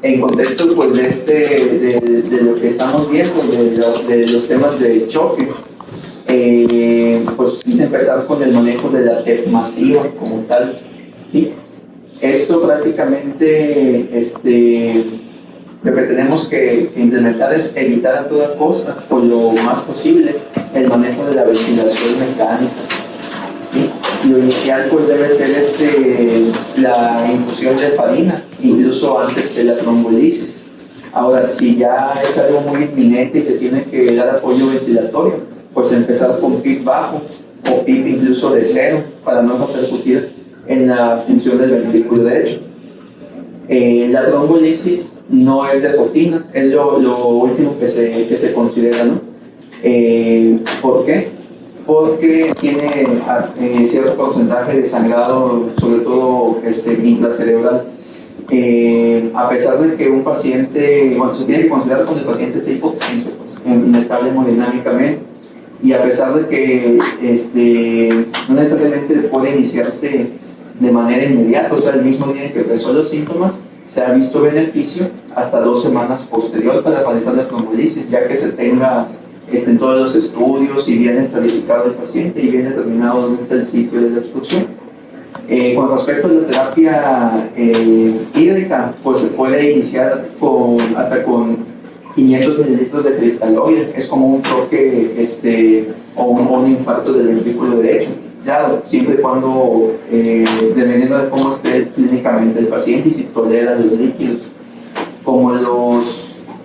En contexto pues, de lo que estamos viendo, de los temas de choque, pues quise empezar con el manejo de la TEP masiva como tal. ¿Sí? Esto prácticamente, lo que tenemos que implementar es evitar a toda costa, o lo más posible, el manejo de la ventilación mecánica. ¿Sí? Lo inicial pues debe ser la infusión de heparina, incluso antes de la trombolisis. Ahora, si ya es algo muy inminente y se tiene que dar apoyo ventilatorio, pues empezar con PIB bajo o PIB incluso de cero para no repercutir en la función del ventrículo derecho. La trombolisis no es de rotina, es lo último que se considera, ¿no? ¿Por qué? Porque tiene cierto porcentaje de sangrado, sobre todo intracerebral. A pesar de que un paciente, bueno, se tiene que considerar cuando el paciente está hipotenso, pues, inestable hemodinámicamente, y a pesar de que no necesariamente puede iniciarse de manera inmediata, o sea, el mismo día en que empezó los síntomas, se ha visto beneficio hasta 2 semanas posterior para realizar la trombolisis, ya que se tenga en todos los estudios y bien estratificado el paciente y bien determinado dónde está el sitio de la obstrucción. Con respecto a la terapia hídrica, pues se puede iniciar hasta con 500 mililitros de cristaloide, es como un choque o un infarto del ventrículo derecho. Claro, siempre y cuando, dependiendo de cómo esté clínicamente el paciente y si tolera los líquidos. Como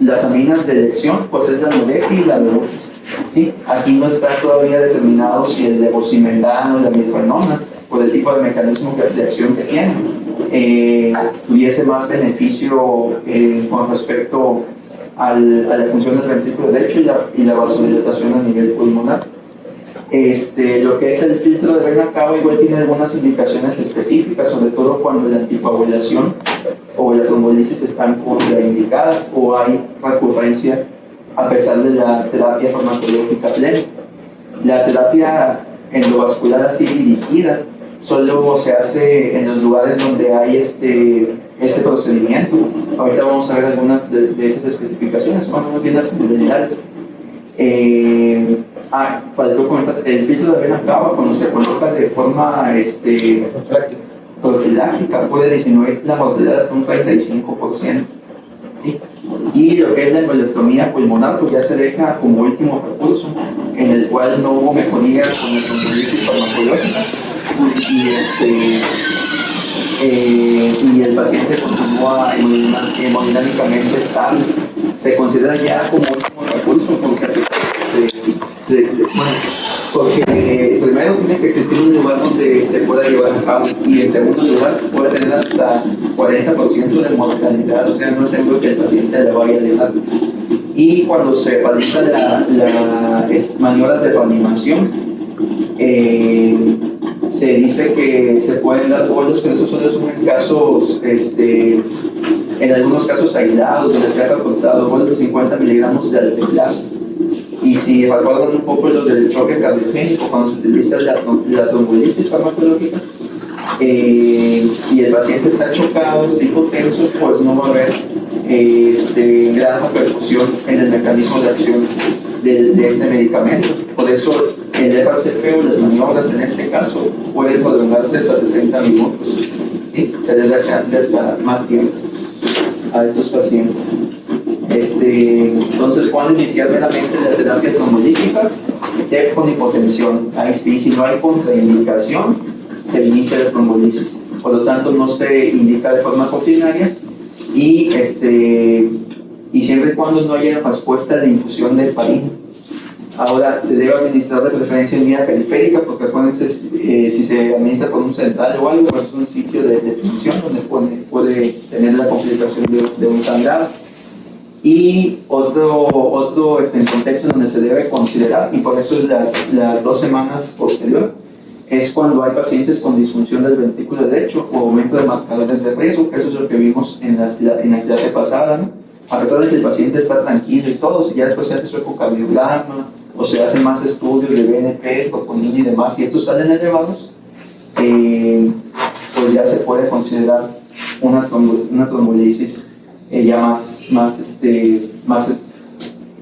las aminas de elección, pues es la Nureki y la Levodopa. ¿Sí? Aquí no está todavía determinado si el levosimendan o la milrenona, por el tipo de mecanismo de acción que tiene, tuviese más beneficio con respecto a la función del ventrículo derecho y la vasodilatación a nivel pulmonar. Lo que es el filtro de vena cava igual tiene algunas indicaciones específicas, sobre todo cuando la anticoagulación o la trombolisis están contraindicadas o hay recurrencia a pesar de la terapia farmacológica plena. La terapia endovascular así dirigida solo se hace en los lugares donde hay ese procedimiento. Ahorita vamos a ver algunas de esas especificaciones, vamos bien las generalidades. Faltó comentar, el filtro de vena cava cuando se coloca de forma profiláctica puede disminuir la mortalidad hasta un 35%. ¿Sí? Y lo que es la embolectomía pulmonar pues ya se deja como último recurso, en el cual no hubo mejoría con la trombolisis farmacológica y el paciente continúa hemodinámicamente estable. Se considera ya como último recurso porque primero tiene que existir un lugar donde se pueda llevar a cabo y en segundo lugar puede tener hasta 40% de mortalidad, o sea, no es seguro que el paciente la vaya a dejar. Y cuando se realiza las maniobras de reanimación, se dice que se pueden dar bolos, pero eso solo son en casos, en algunos casos aislados, donde se ha reportado bolos de 50 miligramos de alteplasa. Y si recuerdan un poco lo del choque cardiogénico, cuando se utiliza la trombolisis farmacológica, si el paciente está chocado, está hipotenso, pues no va a haber gran repercusión en el mecanismo de acción de este medicamento. Por eso el RCP o las maniobras en este caso pueden prolongarse hasta 60 minutos. ¿Sí? Se les da chance hasta más tiempo a estos pacientes. Entonces, cuando iniciar meramente la terapia trombolítica, TEP con hipotensión. Ahí sí, si no hay contraindicación, se inicia la trombolisis. Por lo tanto, no se indica de forma continuaria y siempre y cuando no haya respuesta de infusión de heparina. Ahora, se debe administrar de preferencia en vía periférica, porque acuérdense, si se administra por un central o algo, pues es un sitio de tensión donde puede tener la complicación de un sangrado. Y otro contexto donde se debe considerar, y por eso las 2 semanas posterior, es cuando hay pacientes con disfunción del ventrículo derecho o aumento de marcadores de riesgo, que eso es lo que vimos en la clase pasada, ¿no? A pesar de que el paciente está tranquilo y todo, si ya después se hace su ecocardiograma o se hacen más estudios de BNP, troponina y demás, y estos salen elevados, pues ya se puede considerar una trombolisis ya más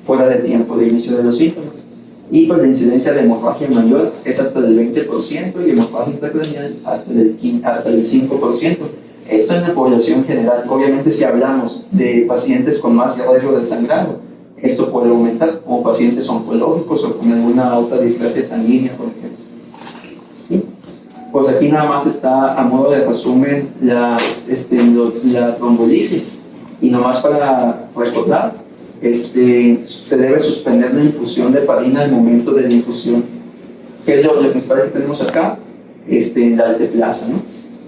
fuera de tiempo de inicio de los síntomas. Y pues la incidencia de hemorragia mayor es hasta del 20% y hemorragia intracraneal hasta el 5%. Esto en la población general. Obviamente si hablamos de pacientes con más riesgo de sangrado, esto puede aumentar, como pacientes oncológicos o con alguna otra displasia sanguínea, por ejemplo. ¿Sí? Pues aquí nada más está a modo de resumen la trombolisis. Y nomás para recordar, se debe suspender la infusión de heparina al momento de la infusión. ¿Qué es lo principal que tenemos acá? La alteplasa, ¿no?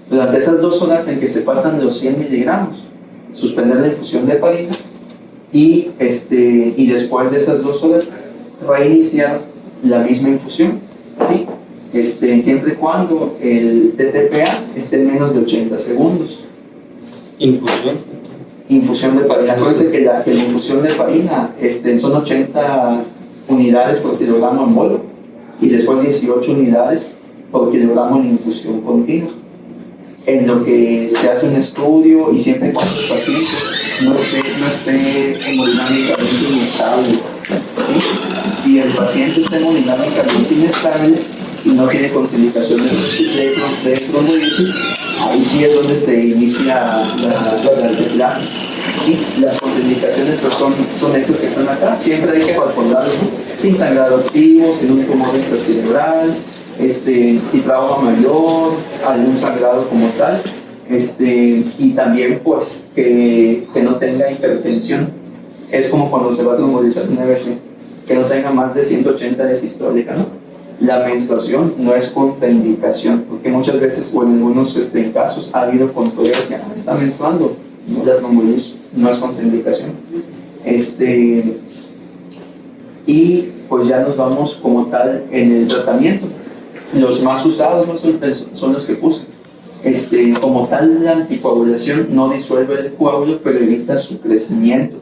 Durante esas 2 horas en que se pasan los 100 miligramos, suspender la infusión de heparina y después de esas 2 horas reiniciar la misma infusión, ¿sí? Siempre y cuando el TTPA esté en menos de 80 segundos. Infusión de heparina. Acuérdense que la infusión de heparina son 80 unidades por kilogramo en bolo y después 18 unidades por kilogramo en infusión continua. En lo que se hace un estudio y siempre y cuando el paciente no esté hemodinámicamente inestable. ¿Sí? Si el paciente está hemodinámicamente inestable y no tiene contraindicaciones de trombolisis, ahí sí es donde se inicia la alteplasa. Y las contraindicaciones pues son estas que están acá. Siempre hay que recordarlo, sin sangrado activo, sin un tumor intracerebral, si trauma mayor, algún sangrado como tal, y también pues que no tenga hipertensión. Es como cuando se va a trombolizar una EBC, que no tenga más de 180 de sistólica, ¿no? La menstruación no es contraindicación, porque muchas veces, o en algunos casos, ha habido controversia. Está menstruando, no la trombolizo, no es contraindicación. Y pues ya nos vamos como tal en el tratamiento. Los más usados no son los que puse. Como tal, la anticoagulación no disuelve el coágulo, pero evita su crecimiento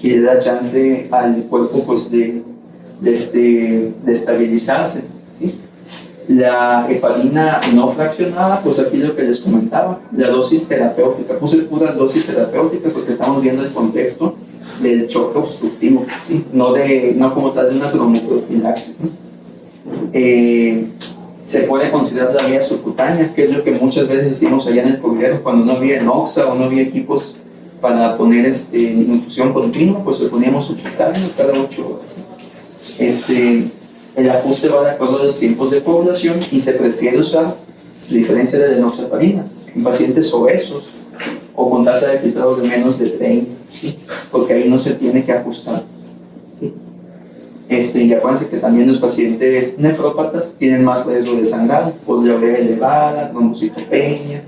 y le da chance al cuerpo pues, de estabilizarse. ¿Sí? La heparina no fraccionada, pues aquí lo que les comentaba, la dosis terapéutica. Puse puras dosis terapéuticas porque estamos viendo el contexto del choque obstructivo, ¿sí? no como tal de una tromboprofilaxis, ¿no? Se puede considerar la vía subcutánea, que es lo que muchas veces hicimos allá en el Congreso cuando no había Noxa o no había equipos para poner infusión continua, pues le poníamos subcutáneo cada 8 horas. El ajuste va de acuerdo a los tiempos de población y se prefiere usar, a diferencia de la enoxaparina, en pacientes obesos o con tasa de filtrado de menos de 30, ¿sí? Porque ahí no se tiene que ajustar. ¿Sí? Y acuérdense que también los pacientes nefrópatas tienen más riesgo de sangrado, por la urea elevada, trombocitopenia,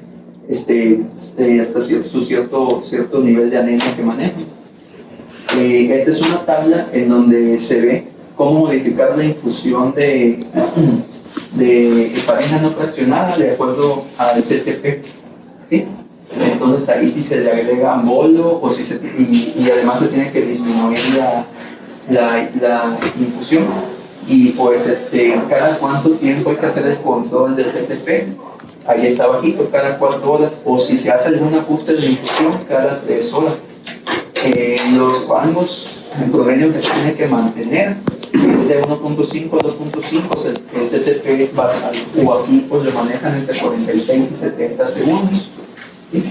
hasta cierto nivel de anemia que manejan. Esta es una tabla en donde se ve cómo modificar la infusión de heparina no fraccionada de acuerdo al TTP. ¿Sí? Entonces ahí sí se le agrega bolo y además se tiene que disminuir la infusión y pues cada cuánto tiempo hay que hacer el control del TTP. Ahí está bajito, cada 4 horas, o si se hace algún ajuste de la infusión, cada 3 horas. Los rangos en promedio que se tiene que mantener es de 1.5 a 2.5, el TTP basal, o aquí pues lo manejan entre 46 y 70 segundos. ¿Sí?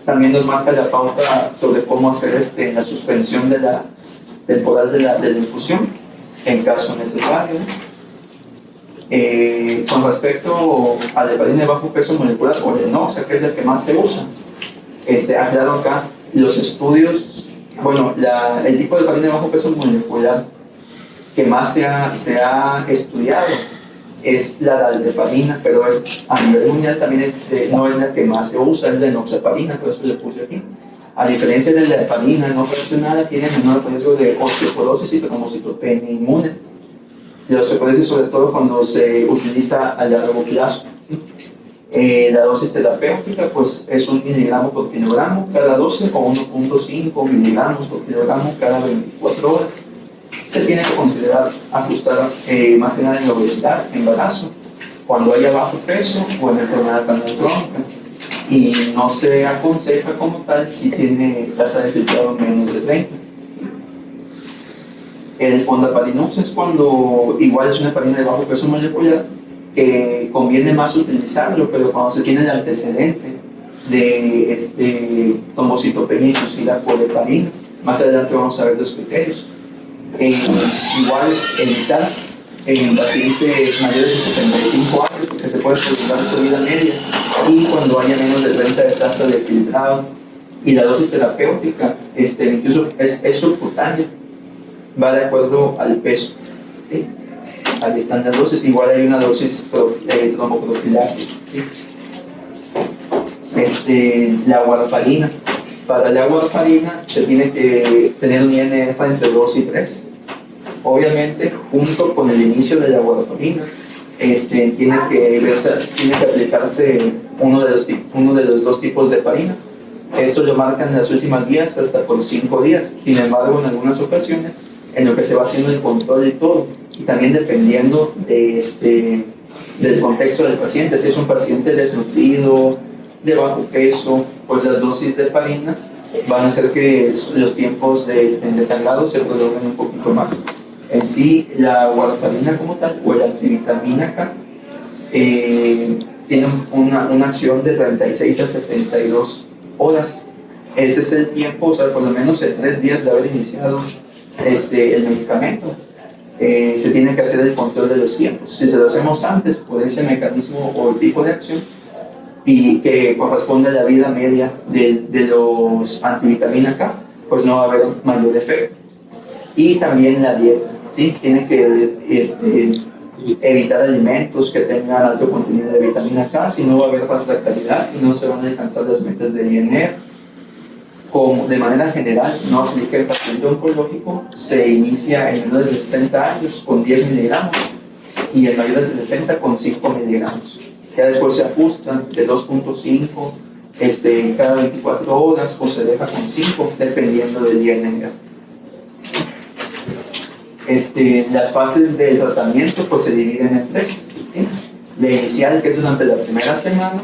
También nos marca la pauta sobre cómo hacer la suspensión temporal de la infusión en caso necesario. Con respecto a la heparina de bajo peso molecular o de Noxa, que es el que más se usa, aclaro acá los estudios, bueno, el tipo de heparina de bajo peso molecular que más se ha estudiado es la dalteparina, pero a nivel mundial también no es la que más se usa, es la enoxaparina, por eso le puse aquí. A diferencia de la heparina no fraccionada, tiene menor riesgo de osteoporosis y trombocitopenia inmune. La osteoporosis sobre todo cuando se utiliza a largo plazo. ¿Sí? La dosis terapéutica pues, es 1 miligramo por kilogramo cada 12 o 1.5 miligramos por kilogramo cada 24 horas. Se tiene que considerar ajustar más que nada en la obesidad, embarazo, cuando haya bajo peso o en enfermedad renal crónica. y no se aconseja como tal si tiene tasa de filtrado menos de 30. El fondaparinux es cuando igual es una heparina de bajo peso molecular que conviene más utilizarlo, pero cuando se tiene el antecedente de trombocitopenia inducida por heparina. Más adelante vamos a ver los criterios. Igual evitar en pacientes mayores de 75 años, porque se puede prolongar su vida media, y cuando haya menos de 30 de tasa de filtrado. Y la dosis terapéutica, incluso es subcutánea, va de acuerdo al peso, ¿sí? Ahí están las dosis. Igual hay una dosis tromboprofiláctica, ¿sí? La warfarina. Para la warfarina se tiene que tener un INF entre 2 y 3. Obviamente, junto con el inicio de la warfarina, tiene que aplicarse uno de los dos tipos de heparina. Esto lo marcan en las últimas guías hasta por 5 días. Sin embargo, en algunas ocasiones, en lo que se va haciendo el control y todo, y también dependiendo del contexto del paciente, si es un paciente desnutrido, de bajo peso, pues las dosis de heparina van a hacer que los tiempos de sangrado se prolonguen un poquito más. En sí, la warfarina como tal, o la antivitamina K, tiene una acción de 36 a 72 horas. Ese es el tiempo, o sea, por lo menos en 3 días de haber iniciado el medicamento. Se tiene que hacer el control de los tiempos. Si se lo hacemos antes, por ese mecanismo o el tipo de acción, y que corresponde a la vida media de los antivitamina K, pues no va a haber mayor efecto. Y también la dieta, ¿sí? Tiene que evitar alimentos que tengan alto contenido de vitamina K, si no va a haber refractariedad y no se van a alcanzar las metas del INR. Como de manera general, no aplica el paciente oncológico, se inicia en menores de 60 años con 10 miligramos y en mayores de 60 con 5 miligramos. Ya después se ajusta de 2.5 cada 24 horas o se deja con 5 dependiendo del INR. Las fases del tratamiento pues se dividen en 3. ¿Sí? La inicial, que es durante la primera semana,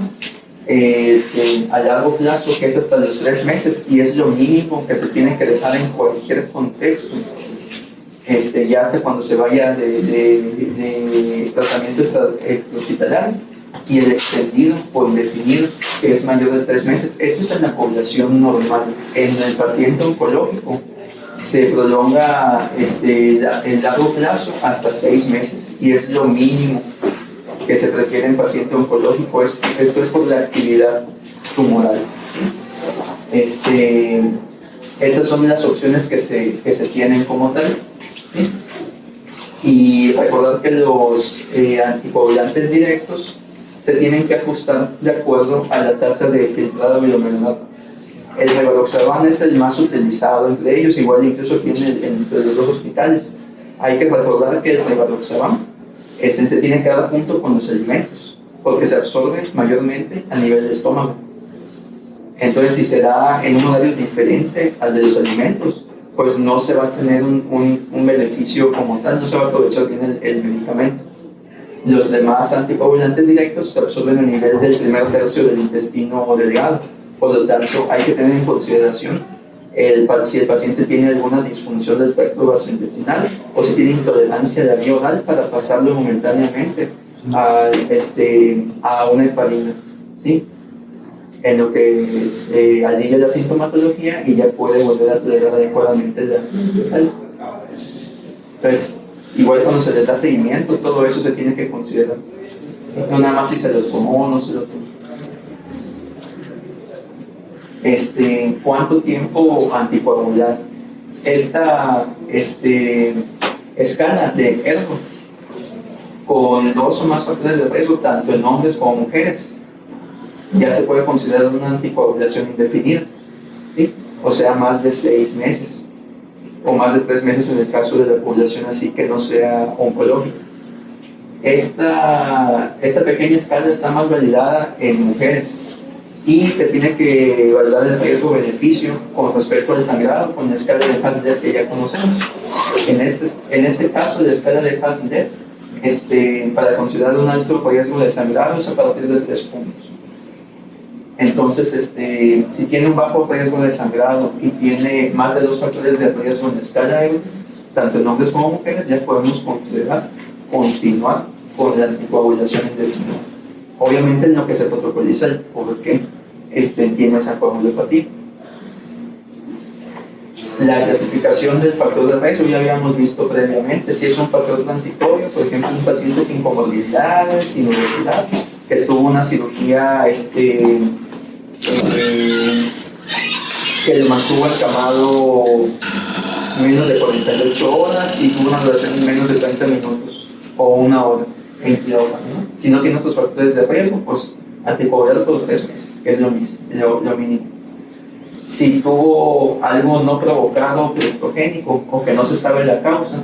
a largo plazo, que es hasta los 3 meses, y es lo mínimo que se tiene que dejar en cualquier contexto. Ya hasta cuando se vaya de tratamiento extrahospitalario, y el extendido o indefinido, que es mayor de 3 meses. Esto es en la población normal. En el paciente oncológico se prolonga en largo plazo hasta 6 meses, y es lo mínimo que se requiere en paciente oncológico. Esto es por la actividad tumoral. Estas son las opciones que se tienen como tal, ¿sí? Y recordar que los anticoagulantes directos se tienen que ajustar de acuerdo a la tasa de filtrado glomerular. El rivaroxaban es el más utilizado entre ellos, igual incluso tiene entre los 2 hospitales. Hay que recordar que el rivaroxaban se tiene que dar junto con los alimentos, porque se absorbe mayormente a nivel de estómago. Entonces, si se da en un horario diferente al de los alimentos, pues no se va a tener un beneficio como tal, no se va a aprovechar bien el medicamento. Los demás anticoagulantes directos se absorben a nivel del primer tercio del intestino delgado. Por lo tanto, hay que tener en consideración si el paciente tiene alguna disfunción del tracto gastrointestinal o si tiene intolerancia a la vía oral, para pasarlo momentáneamente a una heparina, ¿sí? En lo que se alivia la sintomatología y ya puede volver a tolerar adecuadamente la heparina. Pues, igual cuando se les da seguimiento, todo eso se tiene que considerar, ¿sí? No nada más si se los tomó o no se los tomó. ¿Cuánto tiempo anticoagular? Esta escala de Ergo, con 2 o más factores de riesgo, tanto en hombres como mujeres, ya se puede considerar una anticoagulación indefinida, ¿sí? O sea, más de 6 meses o más de 3 meses en el caso de la población así que no sea oncológica. Esta pequeña escala está más validada en mujeres y se tiene que evaluar el riesgo-beneficio con respecto al sangrado con la escala de Hasler que ya conocemos. En este caso, la escala de Hasler, para considerar un alto riesgo de sangrado es a partir de 3 puntos. Entonces, si tiene un bajo riesgo de sangrado y tiene más de 2 factores de riesgo en la escala Euro, tanto en hombres como mujeres, ya podemos considerar continuar con la anticoagulación indefinida. Obviamente en lo que se protocoliza el por qué tiene esa coagulopatía. La clasificación del factor de riesgo ya habíamos visto previamente. Si es un factor transitorio, por ejemplo, un paciente sin comorbilidades, sin obesidad, que tuvo una cirugía que le mantuvo encamado menos de 48 horas y tuvo una duración de menos de 30 minutos o 1 hora en quirófano, ¿no? Si no tiene otros factores de riesgo, pues anticoagular por 3 meses, que es lo mínimo. Si tuvo algo no provocado pericogénico o que no se sabe la causa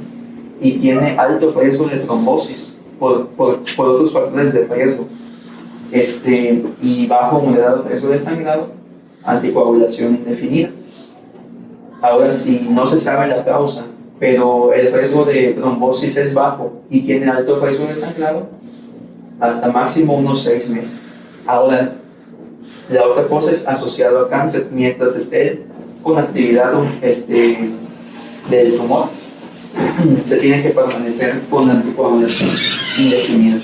y tiene alto riesgo de trombosis por otros factores de riesgo, y bajo o moderado riesgo de sangrado, anticoagulación indefinida. Ahora, si no se sabe la causa, pero el riesgo de trombosis es bajo y tiene alto riesgo de sangrado, hasta máximo unos 6 meses. Ahora, la otra cosa es asociado a cáncer, mientras esté con actividad del tumor, se tiene que permanecer con anticoagulación indefinida.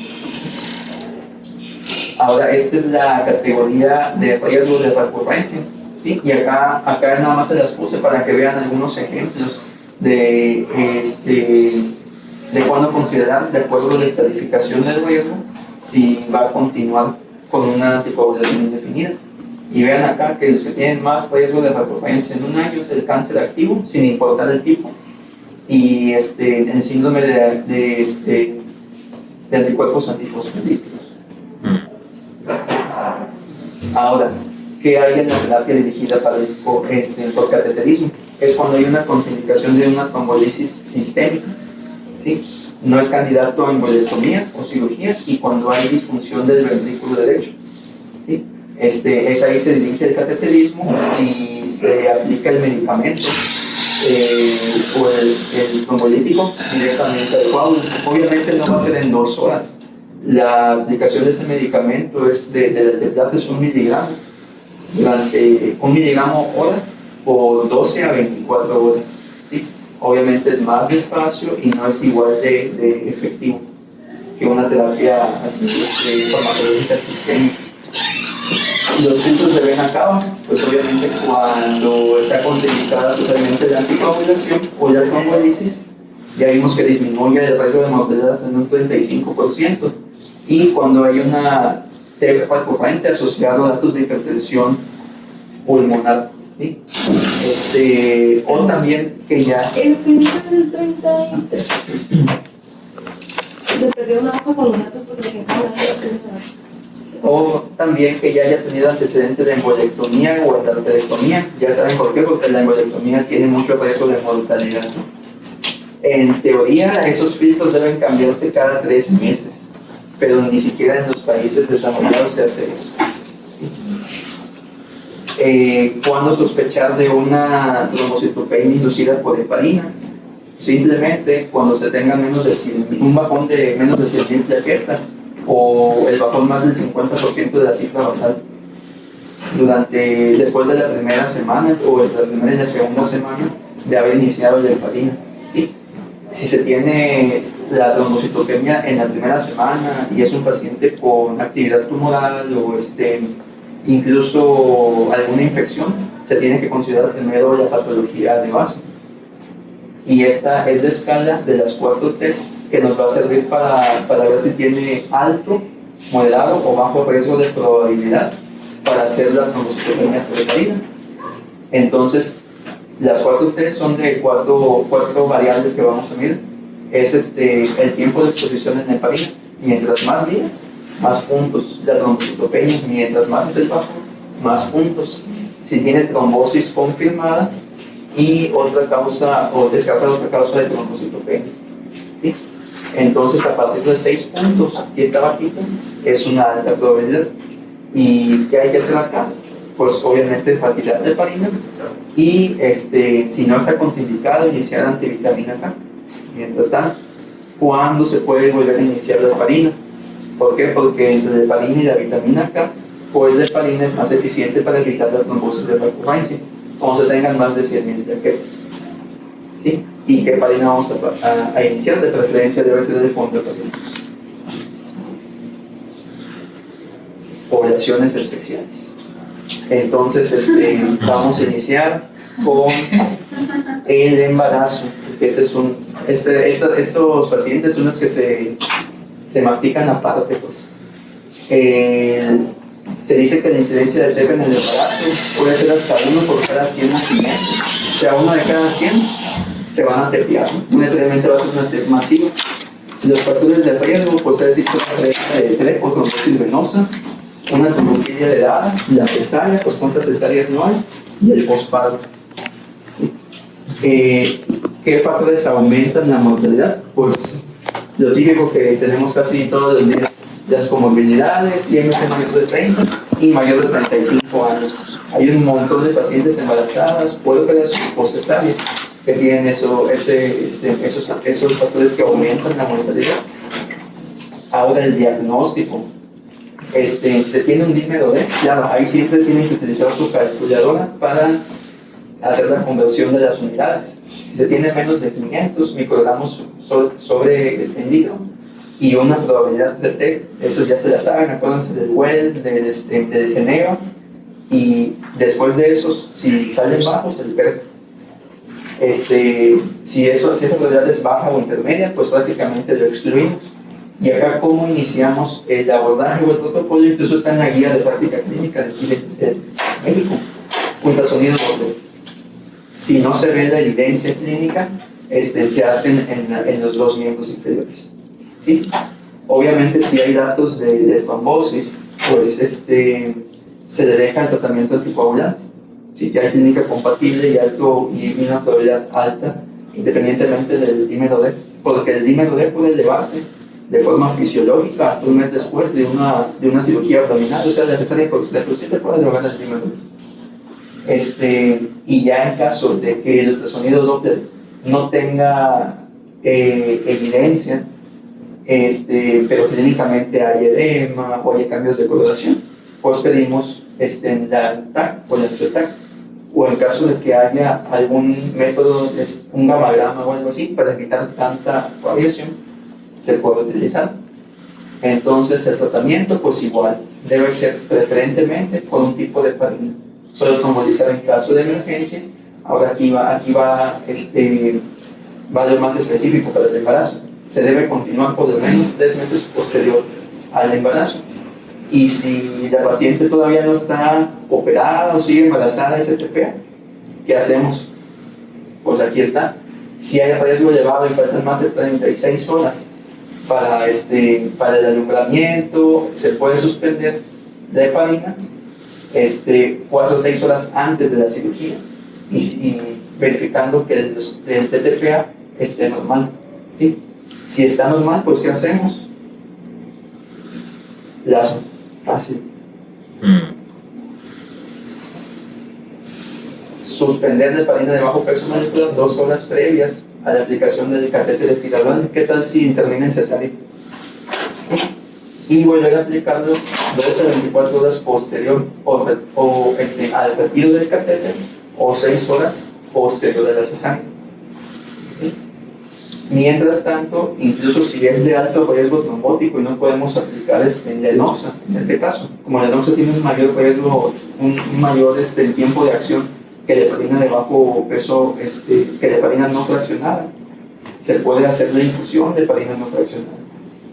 Ahora, esta es la categoría de riesgo de recurrencia, ¿sí? Y acá nada más se las puse para que vean algunos ejemplos de cuándo considerar, de acuerdo a la estratificación del riesgo, si va a continuar con una anticoagulación indefinida. Y vean acá que los que tienen más riesgo de recurrencia en un año es el cáncer activo, sin importar el tipo, y el síndrome de anticuerpos antifosfolípicos. Ahora, ¿qué hay en la terapia dirigida para el porcateterismo? Es cuando hay una contraindicación de una trombolisis sistémica, ¿sí? No es candidato a embolectomía o cirugía, y cuando hay disfunción del ventrículo derecho, ¿sí? Es ahí se dirige el cateterismo y se aplica el medicamento o el trombolítico directamente al coágulo. Obviamente no va a ser en 2 horas. La aplicación de ese medicamento es de plazo es 1 miligramo durante 1 miligramo hora por 12 a 24 horas, ¿sí? Obviamente es más despacio y no es igual de efectivo que una terapia así farmacológica sistémica. Los filtros de vena cava, pues obviamente cuando está contraindicada totalmente la anticoagulación o la trombolisis, ya vimos que disminuye el riesgo de mortalidad hasta un 35%. Y cuando hay una TEP recurrente asociado a datos de hipertensión pulmonar, ¿sí? O también que ya... El final del 30 le perdió una hoja con los datos porque o también que ya haya tenido antecedentes de embolectomía o endarterectomía. Ya saben por qué, porque la embolectomía tiene mucho riesgo de mortalidad. En teoría, esos filtros deben cambiarse cada 3 meses, pero ni siquiera en los países desarrollados se hace eso. ¿Cuándo sospechar de una trombocitopenia inducida por heparina? Simplemente cuando se tenga un bajón de menos de 100.000 plaquetas o el bajón más del 50% de la cifra basal después de la primera semana o de la primera y la segunda semana de haber iniciado la heparina, ¿sí? Si se tiene la trombocitopenia en la primera semana y es un paciente con actividad tumoral o incluso alguna infección, se tiene que considerar primero la patología de base. Y esta es la escala de las 4 T's que nos va a servir para ver si tiene alto, moderado o bajo riesgo de probabilidad para hacer la trombocitopenia por heparina. Entonces, las 4 T's son de cuatro variables que vamos a medir. Es el tiempo de exposición en heparina. Mientras más días, más puntos. La trombocitopenia, mientras más es el bajo, más puntos. Si tiene trombosis confirmada y otra causa, o descarta otra causa de trombocitopenia, ¿sí? Entonces, a partir de 6 puntos, aquí está bajito, es una alta probabilidad. ¿Y qué hay que hacer acá? Pues obviamente retirar la heparina y si no está contraindicado, iniciar antivitamina K. Mientras tanto, ¿cuándo se puede volver a iniciar la heparina? ¿Por qué? Porque entre la heparina y la vitamina K pues la heparina es más eficiente para evitar las trombosis de recurrencia, como se tengan más de 100.000 plaquetas. ¿Sí? ¿Y qué heparina vamos a iniciar? De preferencia debe ser de fondo de poblaciones especiales. Entonces, vamos a iniciar con el embarazo. Estos pacientes son los que se mastican aparte, pues. Se dice que la incidencia de TEP en el embarazo puede ser hasta 1 por cada 100 nacimientos. O sea, 1 de cada 100 se van a tepear, ¿no? Necesariamente va a ser una TEP masiva. Los factores de riesgo, pues es historia de TEP o trombosis venosa, una trombofilia de edad, la cesárea, pues cuántas cesáreas no hay, y el posparto. ¿Qué factores aumentan la mortalidad? Pues lo típico que tenemos casi todos los días, las comorbilidades, IMC mayor de 30 y mayor de 35 años. Hay un montón de pacientes embarazadas, por operación o cesárea, que tienen esos factores que aumentan la mortalidad. Ahora el diagnóstico. Si se tiene un dímero D, claro, ahí siempre tienen que utilizar su calculadora para hacer la conversión de las unidades. Si se tiene menos de 500 microgramos sobre litro y una probabilidad de test, eso ya se la saben, acuérdense del Wells, del Geneva, y después de esos, si salen bajos, el PERC. Si esa probabilidad es baja o intermedia, pues prácticamente lo excluimos. Y acá, ¿cómo iniciamos el abordaje o el protocolo? Incluso está en la guía de práctica clínica del médico, ultrasonido borde. Si no se ve la evidencia clínica, se hacen en los 2 miembros inferiores. ¿Sí? Obviamente, si hay datos de trombosis, pues se le deja el tratamiento anticoagulante. Si hay clínica compatible y una probabilidad alta, independientemente del dímero D, porque el dímero D puede elevarse de forma fisiológica hasta un mes después de una cirugía abdominal, o sea, la cesárea cruciate puede elevar el dímero D. Y ya en caso de que el ultrasonido Doppler no tenga evidencia, pero clínicamente hay edema o hay cambios de coloración, pues pedimos la TAC o la TAC, o en caso de que haya algún método, un gamagrama o algo así, para evitar tanta radiación, se puede utilizar. Entonces el tratamiento, pues igual, debe ser preferentemente con un tipo de heparina. Solo trombolizar en caso de emergencia. Ahora aquí va lo más específico para el embarazo. Se debe continuar por lo menos 3 meses posterior al embarazo. Y si la paciente todavía no está operada o sigue embarazada y se tepea, ¿qué hacemos? Pues aquí está. Si hay riesgo elevado y faltan más de 36 horas para el alumbramiento, se puede suspender la heparina 4 o 6 horas antes de la cirugía y verificando que el TTPA esté normal. ¿Sí? Si está normal, pues ¿qué hacemos? Lazo, fácil. Suspender la heparina de bajo peso molecular 2 horas previas a la aplicación del catéter epidural. ¿Qué tal si interviene en cesárea? Y volver a aplicarlo 12 a 24 horas posterior al retiro del catéter o 6 horas posterior a la cesárea. ¿Sí? Mientras tanto, incluso si es de alto riesgo trombótico y no podemos aplicar la enoxa, en este caso, como la enoxa tiene un mayor riesgo, un mayor tiempo de acción que la heparina de bajo peso, que la heparina no fraccionada, se puede hacer la infusión de heparina no fraccionada.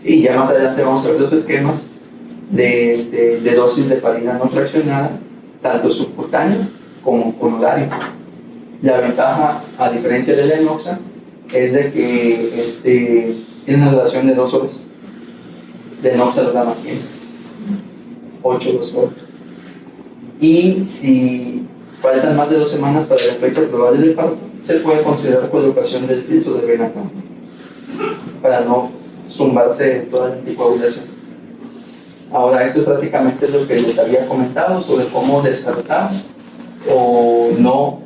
Y ya más adelante vamos a ver los esquemas de dosis de heparina no fraccionada, tanto subcutáneo como con horario. La ventaja, a diferencia de la enoxa, es de que tiene una duración de 2 horas. La enoxa los da más tiempo, 8-12 horas. Y si faltan más de 2 semanas para la fecha probable de parto, se puede considerar colocación del filtro de vena cava para no zumbarse toda la anticoagulación. Ahora, esto prácticamente es lo que les había comentado sobre cómo descartar o no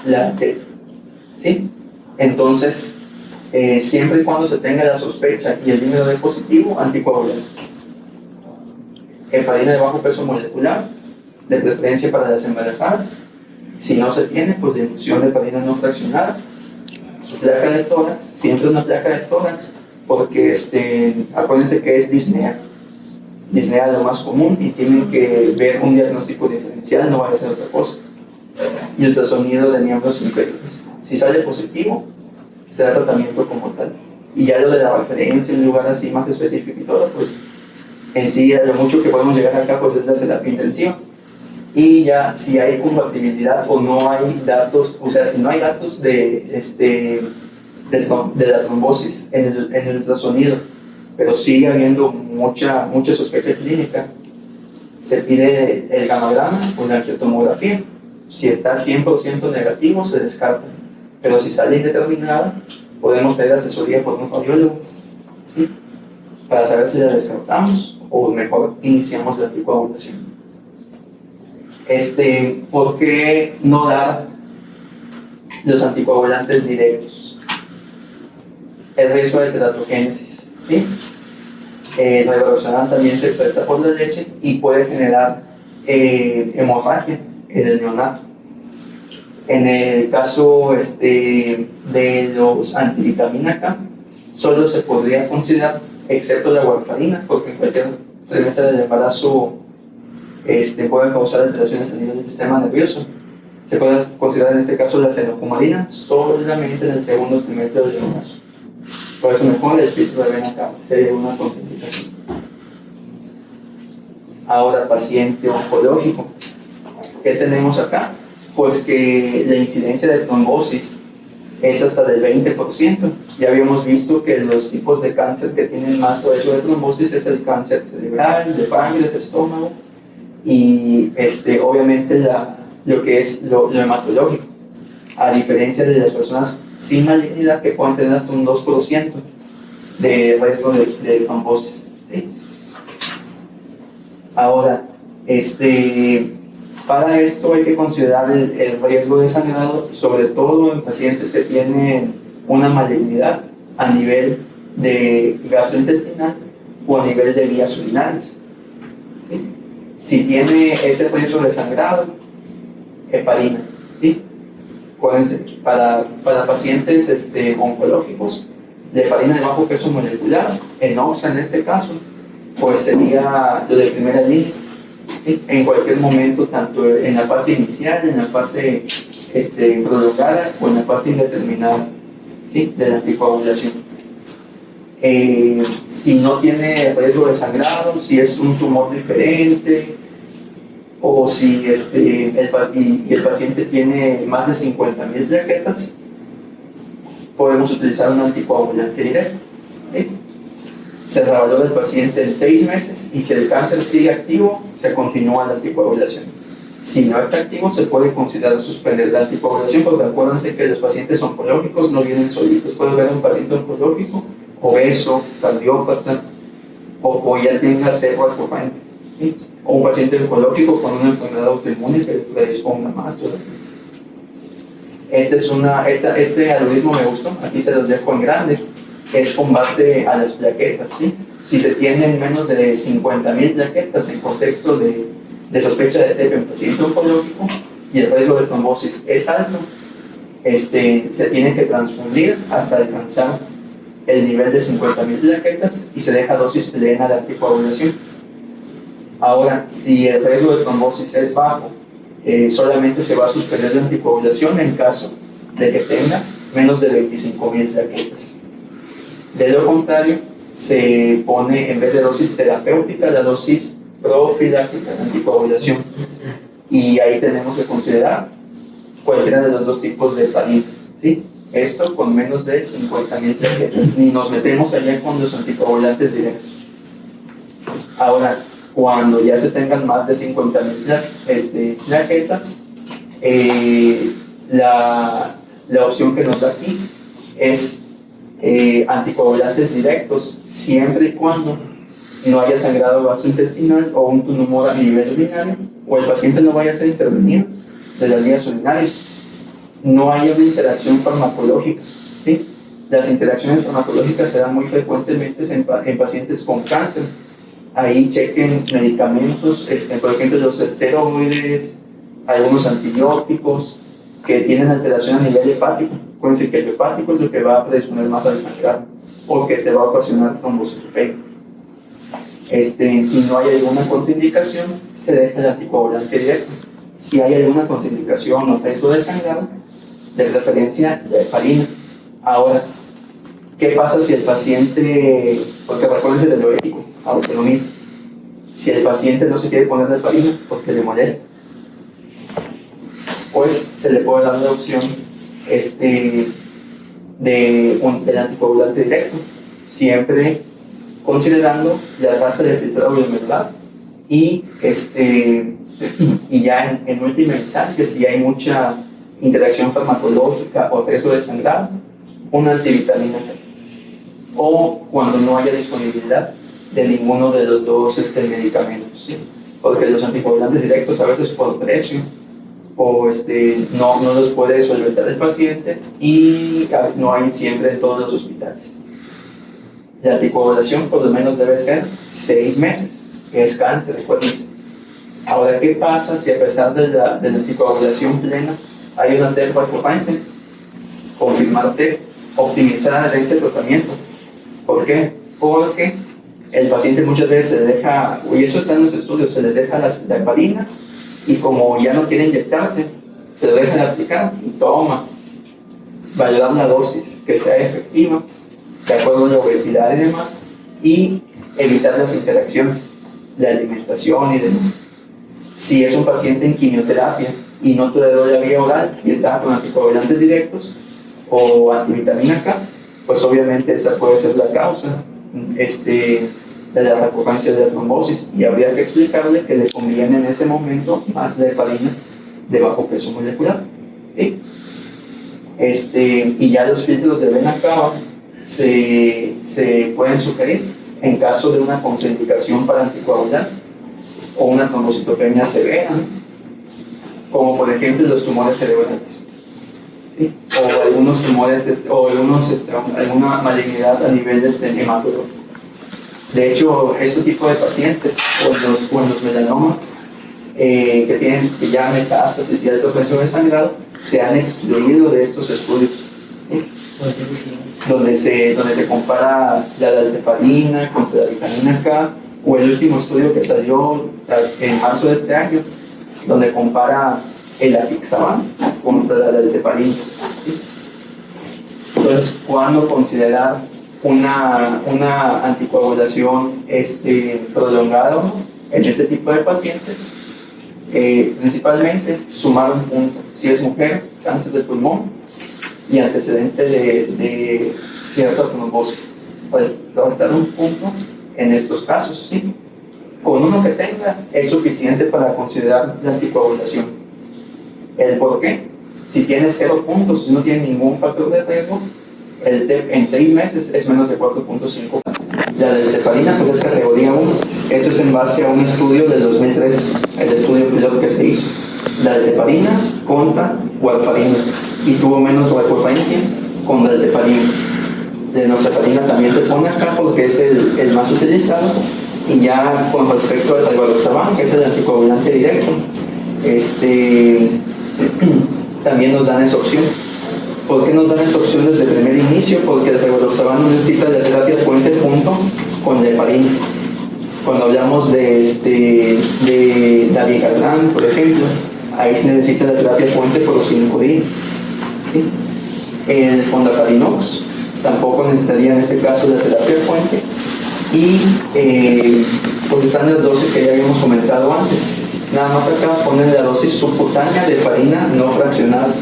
la TEP. ¿Sí? Entonces, siempre y cuando se tenga la sospecha y el dímero D positivo, anticoagulante. heparina de bajo peso molecular, de preferencia para las embarazadas. Si no se tiene, pues dilución de heparina no fraccionada. Su placa de tórax, siempre una placa de tórax, porque acuérdense que es disnea. Disnea es lo más común y tienen que ver un diagnóstico diferencial, no vaya a ser otra cosa. Y ultrasonido de miembros inferiores. Si sale positivo, se da tratamiento como tal. Y ya lo de la referencia en un lugar así más específico y todo, pues en sí, lo mucho que podemos llegar acá, pues es la terapia intensiva. Y ya si hay compatibilidad o no hay datos, o sea, si no hay datos de la trombosis en el ultrasonido, pero sigue habiendo mucha sospecha clínica, se pide el gammagrama o la angiotomografía. Si está 100% negativo, se descarta. Pero si sale indeterminada, podemos pedir asesoría por un cardiólogo, ¿sí? Para saber si la descartamos o mejor iniciamos la anticoagulación. ¿Por qué no dar los anticoagulantes directos? El riesgo de teratogénesis, ¿sí? Rivaroxaban también se excreta por la leche y puede generar hemorragia en el neonato. En el caso de los antivitamina K, solo se podría considerar, excepto la warfarina, porque en cualquier trimestre del embarazo puede causar alteraciones a nivel del sistema nervioso. Se puede considerar en este caso la cenocumarina solamente en el segundo trimestre del embarazo. Por eso mejor el filtro de vena cava, sería una contraindicación. Ahora, paciente oncológico. ¿Qué tenemos acá? Pues que la incidencia de trombosis es hasta del 20%. Ya habíamos visto que los tipos de cáncer que tienen más riesgo de trombosis es el cáncer cerebral, de páncreas, estómago y obviamente lo que es lo hematológico, a diferencia de las personas sin malignidad que pueden tener hasta un 2% de riesgo de trombosis, ¿sí? Ahora, para esto hay que considerar el riesgo de sangrado, sobre todo en pacientes que tienen una malignidad a nivel de gastrointestinal o a nivel de vías urinarias, ¿sí? Si tiene ese riesgo de sangrado, heparina, ¿sí? Acuérdense, para pacientes oncológicos, de heparina de bajo peso molecular, enoxa en este caso, pues sería lo de primera línea, ¿sí? En cualquier momento, tanto en la fase inicial, en la fase prolongada o en la fase indeterminada, ¿sí? De la anticoagulación. Si no tiene riesgo de sangrado, si es un tumor diferente, o si el paciente tiene más de 50,000 plaquetas, podemos utilizar un anticoagulante directo, ¿sí? Se revalora el paciente en 6 meses y si el cáncer sigue activo, se continúa la anticoagulación. Si no está activo, se puede considerar suspender la anticoagulación, porque acuérdense que los pacientes oncológicos no vienen solitos. Puede haber un paciente oncológico obeso, cardiópata, o ya tenga terroacopante, ¿sí? O un paciente oncológico con una enfermedad autoinmune que le predisponga más todavía. Este algoritmo me gustó, aquí se los dejo en grande, es con base a las plaquetas, ¿sí? Si se tienen menos de 50,000 plaquetas en contexto de sospecha de TEP en paciente oncológico y el riesgo de trombosis es alto, se tiene que transfundir hasta alcanzar el nivel de 50,000 plaquetas y se deja dosis plena de anticoagulación. Ahora, si el riesgo de trombosis es bajo, solamente se va a suspender la anticoagulación en caso de que tenga menos de 25,000 plaquetas. De lo contrario, se pone en vez de dosis terapéutica la dosis profiláctica de anticoagulación. Y ahí tenemos que considerar cualquiera de los dos tipos de heparina, ¿sí? Esto con menos de 50,000 plaquetas. Ni nos metemos allá con los anticoagulantes directos. Ahora, cuando ya se tengan más de 50,000 plaquetas, la opción que nos da aquí es anticoagulantes directos, siempre y cuando no haya sangrado gastrointestinal o un tumor a nivel urinario, o el paciente no vaya a ser intervenido de las vías urinarias. No hay una interacción farmacológica, ¿sí? Las interacciones farmacológicas se dan muy frecuentemente en pacientes con cáncer, ahí chequen medicamentos, por ejemplo los esteroides, algunos antibióticos que tienen alteración a nivel hepático. Acuérdense que el hepático es lo que va a predisponer más al sangrado o que te va a ocasionar trombocitopenia. Si no hay alguna contraindicación, se deja el anticoagulante directo. Si hay alguna contraindicación o riesgo de sangrado, de preferencia la heparina. Ahora, ¿qué pasa si el paciente, porque recuérdense de lo ético, autonomía, si el paciente no se quiere poner la heparina porque le molesta? Pues se le puede dar la opción del anticoagulante directo, siempre considerando la tasa de filtrado glomerular y ya en última instancia, si hay mucha interacción farmacológica o riesgo de sangrado, una antivitamina o cuando no haya disponibilidad de ninguno de los dos medicamentos, ¿sí? Porque los anticoagulantes directos a veces por precio o no los puede solventar el paciente y no hay siempre en todos los hospitales. La anticoagulación por lo menos debe ser 6 meses, que es cáncer, recuérdense. Ahora, ¿qué pasa si a pesar de la anticoagulación plena hay una TEF preocupante? Confirmar TEF, optimizar la adherencia al tratamiento. ¿Por qué? Porque el paciente muchas veces se le deja, y eso está en los estudios, se les deja la heparina y como ya no quiere inyectarse, se lo dejan aplicar y toma. Valorar la dosis, que sea efectiva, de acuerdo a la obesidad y demás, y evitar las interacciones de alimentación y demás. Si es un paciente en quimioterapia y no toleró la vía oral y está con anticoagulantes directos o antivitamina K, pues obviamente esa puede ser la causa de la recurrencia de la trombosis y habría que explicarle que le conviene en ese momento más la heparina de bajo peso molecular. ¿Sí? Y ya los filtros de vena cava se pueden sugerir en caso de una contraindicación para anticoagular o una trombocitopenia severa, como por ejemplo los tumores cerebrales, ¿sí? O algunos tumores alguna malignidad a nivel hematológico. De hecho, ese tipo de pacientes o en los melanomas que tienen ya metástasis y alto riesgo de sangrado se han excluido de estos estudios, ¿sí? donde se compara la dalteparina contra la vitamina K, o el último estudio que salió en marzo de este año, donde compara el apixaban contra la dalteparina. ¿Sí? Entonces, ¿cuándo considerar una anticoagulación prolongada en este tipo de pacientes? Principalmente sumar un punto. Si es mujer, cáncer de pulmón y antecedente de cierta trombosis, pues va a estar un punto en estos casos, ¿sí? Con uno que tenga es suficiente para considerar la anticoagulación. ¿El por qué? Si tiene 0 puntos, si no tiene ningún factor de riesgo, el TEP en 6 meses es menos de 4.5. La de heparina pues es categoría 1. Esto es en base a un estudio del 2003, el estudio piloto que se hizo. La de heparina contra warfarina y tuvo menos recurrencia con la de heparina. La enoxaparina también se pone acá porque es el más utilizado, y ya con respecto al rivaroxaban, que es el anticoagulante directo, también nos dan esa opción. ¿Por qué nos dan esa opción desde el primer inicio? Porque el rivaroxaban no necesita la terapia puente junto con la heparina. Cuando hablamos de dabigatran, por ejemplo, ahí se necesita la terapia puente por los 5 días. ¿Sí? El fondaparinux tampoco necesitaría en este caso la terapia puente, y pues están las dosis que ya habíamos comentado antes. Nada más acá ponen la dosis subcutánea de heparina no fraccionada,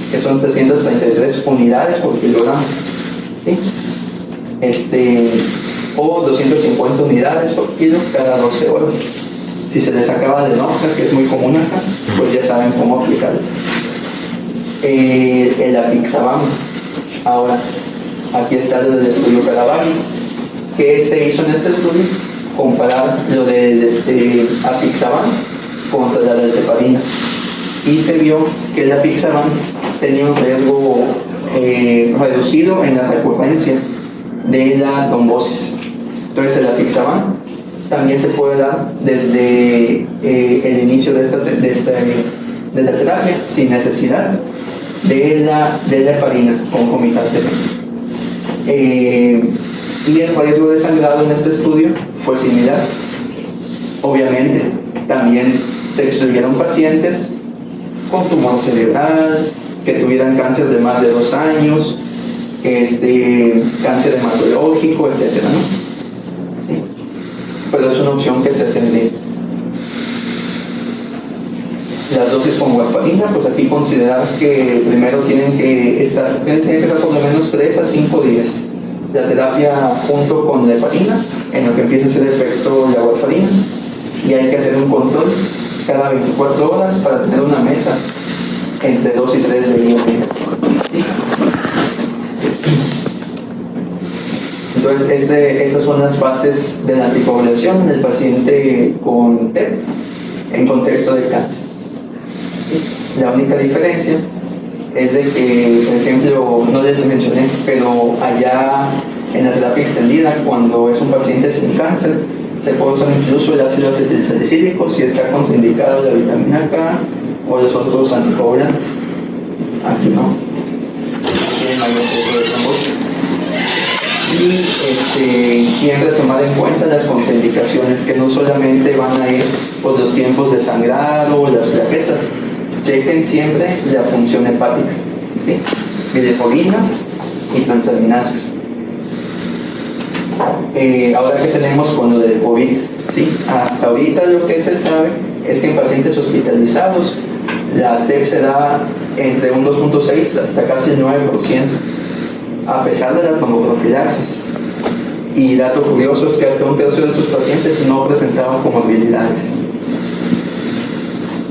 que son 333 unidades por kilogramo, ¿sí? O 250 unidades por kilo cada 12 horas. Si se les acaba de náusea, que es muy común acá, pues ya saben cómo aplicarlo. El apixaban. Ahora, aquí está lo del estudio Caravaggio. ¿Qué se hizo en este estudio? Comparar lo del apixaban contra la dalteparina. Y se vio que el apixaban tenía un riesgo reducido en la recurrencia de la trombosis. Entonces el apixaban también se puede dar desde el inicio de la terapia sin necesidad de la heparina concomitantemente. Y el riesgo de sangrado en este estudio fue similar. Obviamente, también se excluyeron pacientes con tumor cerebral, que tuvieran cáncer de más de 2 años, cáncer hematológico, etc., ¿no? ¿Sí? Pero es una opción que se tendría. Las dosis con warfarina, pues aquí considerar que primero tienen que estar por lo menos 3 a 5 días la terapia junto con la heparina, en lo que empieza a hacer efecto la warfarina, y hay que hacer un control cada 24 horas para tener una meta entre 2 y 3 de IOP. Entonces, estas son las fases de la anticoagulación en el paciente con TEP en contexto de cáncer. La única diferencia es de que, por ejemplo, no les mencioné, pero allá en la terapia extendida, cuando es un paciente sin cáncer, se puede usar incluso el ácido acetilsalicílico si está contraindicado la vitamina K o los otros anticoagulantes. Aquí no. Tiene mayor riesgo de trombosis. Y siempre tomar en cuenta las contraindicaciones, que no solamente van a ir por los tiempos de sangrado o las plaquetas. Chequen siempre la función hepática, ¿sí? Bilirrubinas y transaminasas. Ahora que tenemos con lo del COVID, ¿sí? Hasta ahorita lo que se sabe es que en pacientes hospitalizados la TEP se da entre un 2.6 hasta casi el 9%, a pesar de la tromboprofilaxis. Y dato curioso es que hasta 1/3 de estos pacientes no presentaban comorbilidades.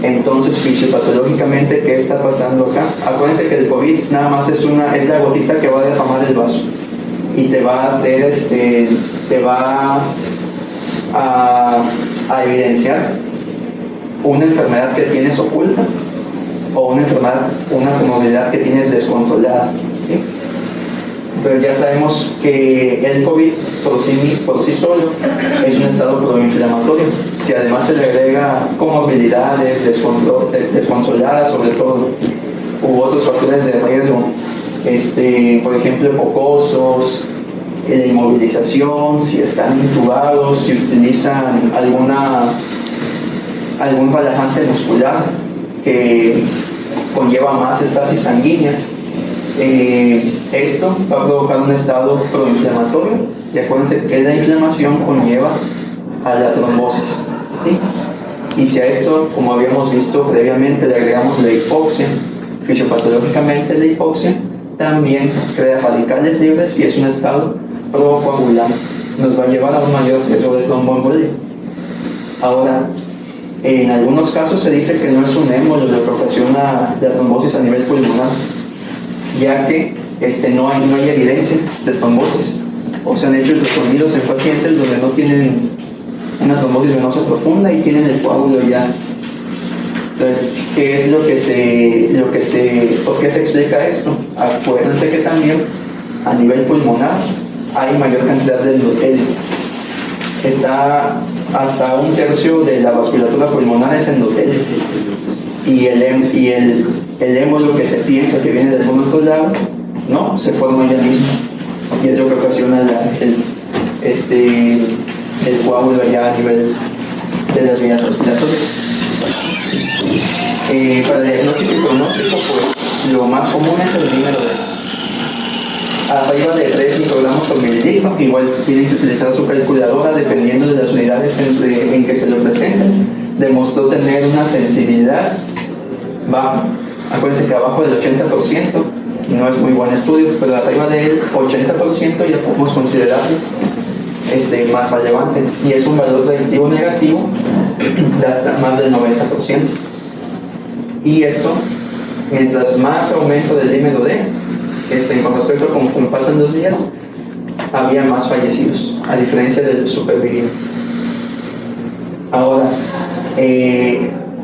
Entonces, fisiopatológicamente, ¿qué está pasando acá? Acuérdense que el COVID nada más es la gotita que va a derramar el vaso y te va a hacer, te va a evidenciar una enfermedad que tienes oculta o una comorbilidad que tienes descontrolada, ¿sí? Entonces ya sabemos que el COVID por sí solo es un estado proinflamatorio. Si además se le agrega comorbilidades descontroladas, sobre todo, u otros factores de riesgo, por ejemplo, epocosos, la inmovilización, si están intubados, si utilizan algún relajante muscular que conlleva más estasis sanguíneas, esto va a provocar un estado proinflamatorio, y acuérdense que la inflamación conlleva a la trombosis, ¿sí? Y si a esto, como habíamos visto previamente, le agregamos la hipoxia, fisiopatológicamente la hipoxia también crea radicales libres y es un estado procoagulante, nos va a llevar a un mayor riesgo de tromboembolia. Ahora, en algunos casos se dice que no es un émbolo lo que ocasiona la trombosis a nivel pulmonar, ya que no hay evidencia de trombosis, o se han hecho ultrasonidos en pacientes donde no tienen una trombosis venosa profunda y tienen el coágulo ya. Entonces, ¿qué es por qué se explica esto? Acuérdense que también a nivel pulmonar hay mayor cantidad de endotelio. Está hasta 1/3 de la vasculatura pulmonar es endotelio, y el émbolo que se piensa que viene de algún otro lado, no, se forma ella misma, y es lo que ocasiona el coágulo ya a nivel de las vías respiratorias. Para el diagnóstico y pronóstico, pues lo más común es el número arriba de 3 microgramos por mililitro. Igual tienen que utilizar su calculadora dependiendo de las unidades en que se lo presenten. Demostró tener una sensibilidad baja. Acuérdense que abajo del 80% no es muy buen estudio, pero arriba del 80% ya podemos considerarlo más relevante, y es un valor predictivo negativo de hasta más del 90%. Y esto, mientras más aumento del dímero D, con respecto a cómo pasan los días, había más fallecidos, a diferencia de los supervivientes. Ahora,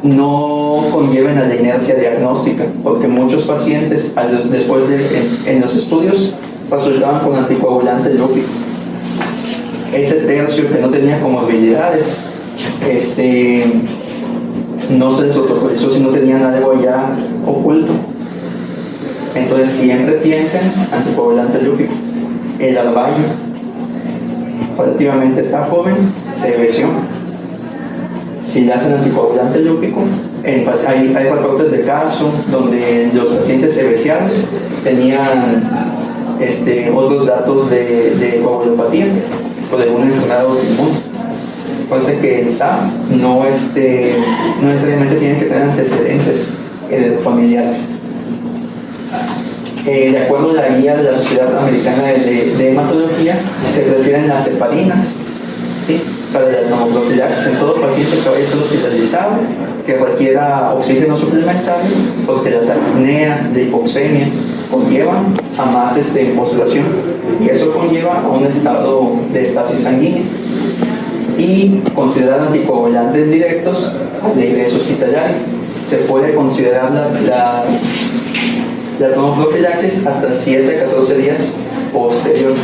no conlleven a la inercia diagnóstica, porque muchos pacientes después en los estudios resultaban con anticoagulante lúpico. ese tercio que no tenía comorbilidades, no se les protocolizó si no tenían algo ya oculto. Entonces siempre piensen anticoagulante lúpico. El albaño relativamente está joven, se besió. Si le hacen anticoagulante lúpico, hay reportes de caso donde los pacientes sebesianos tenían otros datos de coagulopatía o de alguna enfermedad autoinmune. Parece que el SAF no necesariamente tiene que tener antecedentes familiares. De acuerdo a la guía de la Sociedad Americana de Hematología, se prefieren las heparinas, ¿sí?, para la pneumoprofilaxis en todo paciente que vaya a ser hospitalizado, que requiera oxígeno suplementario, porque la taquipnea, la hipoxemia conllevan a más postración, y eso conlleva a un estado de estasis sanguínea. Y considerar anticoagulantes directos de ingreso hospitalario. Se puede considerar la pneumoprofilaxis hasta 7 a 14 días posterior.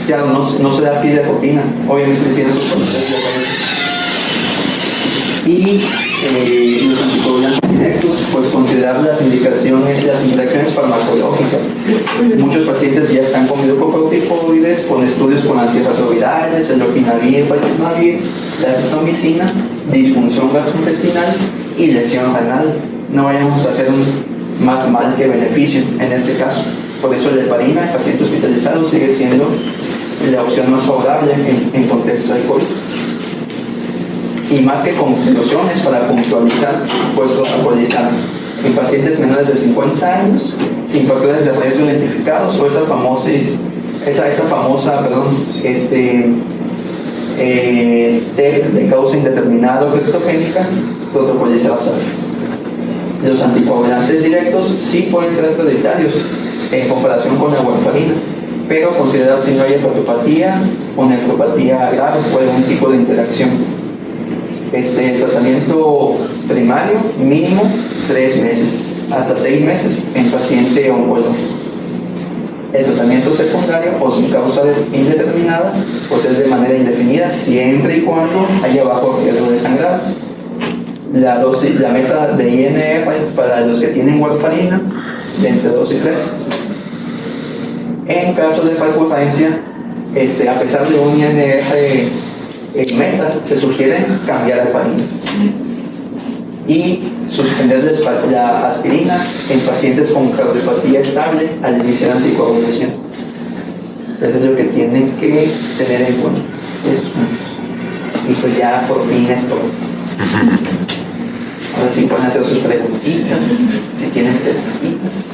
Claro, no se da así de rutina, obviamente tiene sus procesos de cabeza. Y los anticoagulantes directos, pues considerar las interacciones farmacológicas. Muchos pacientes ya están con glucocorticoides, con estudios con antirretrovirales, el lopinavir, valproinavir, la acitromicina, disfunción gastrointestinal y lesión renal. No vayamos a hacer más mal que beneficio en este caso. Por eso la heparina en paciente hospitalizado sigue siendo la opción más favorable en contexto de COVID. Y más que conclusiones para puntualizar, pues protocolizar en pacientes menores de 50 años, sin factores de riesgo identificados, o esa famosa TEP de causa indeterminada o criptogénica, protocolizar SAF. Los anticoagulantes directos sí pueden ser prioritarios en comparación con la warfarina, pero considerar si no hay hepatopatía o nefropatía grave o algún tipo de interacción. El tratamiento primario mínimo 3 meses, hasta 6 meses en paciente oncólogo. El tratamiento secundario o sin causa indeterminada, pues es de manera indefinida, siempre y cuando haya bajo riesgo de sangrado. La meta de INR para los que tienen warfarina de entre 2 y 3. En caso de recurrencia, a pesar de un INR metas, se sugiere cambiar de heparina y suspender la aspirina en pacientes con cardiopatía estable al iniciar anticoagulación. Eso es lo que tienen que tener en cuenta. Y pues ya por fin es todo. Ahora sí pueden hacer sus preguntitas, si tienen preguntitas.